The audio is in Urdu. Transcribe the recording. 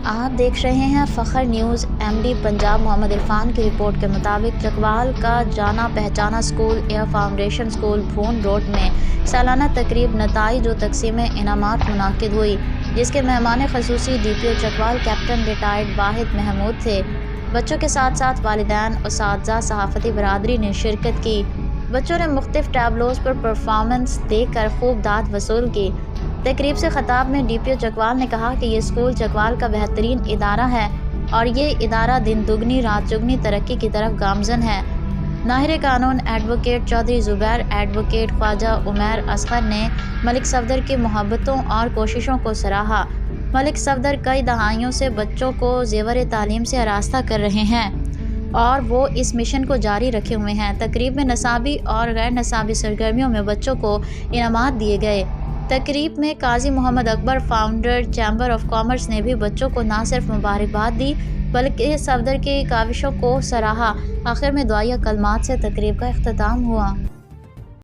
آپ دیکھ رہے ہیں فخر نیوز۔ ایم ڈی پنجاب محمد عرفان کی رپورٹ کے مطابق چکوال کا جانا پہچانا اسکول ایئر فاؤنڈیشن اسکول بھون روڈ میں سالانہ تقریب نتائج و تقسیم انعامات منعقد ہوئی، جس کے مہمان خصوصی ڈی پی او چکوال کیپٹن ریٹائرڈ واحد محمود تھے۔ بچوں کے ساتھ ساتھ والدین، اساتذہ، صحافتی برادری نے شرکت کی۔ بچوں نے مختلف ٹیبلوز پر پرفارمنس دے کر خوب داد وصول کی۔ تقریب سے خطاب میں ڈی پی او چکوال نے کہا کہ یہ اسکول چکوال کا بہترین ادارہ ہے اور یہ ادارہ دن دگنی رات چگنی ترقی کی طرف گامزن ہے۔ ناظر قانون ایڈوکیٹ چودھری زبیر، ایڈوکیٹ خواجہ عمیر اصغر نے ملک صفدر کی محبتوں اور کوششوں کو سراہا۔ ملک صفدر کئی دہائیوں سے بچوں کو زیور تعلیم سے آراستہ کر رہے ہیں اور وہ اس مشن کو جاری رکھے ہوئے ہیں۔ تقریب میں نصابی اور غیر نصابی سرگرمیوں میں بچوں کو انعامات دیے گئے۔ تقریب میں قاضی محمد اکبر، فاؤنڈر چیمبر آف کامرس نے بھی بچوں کو نہ صرف مبارکباد دی بلکہ صفدر کی کاوشوں کو سراہا۔ آخر میں دعائیہ کلمات سے تقریب کا اختتام ہوا۔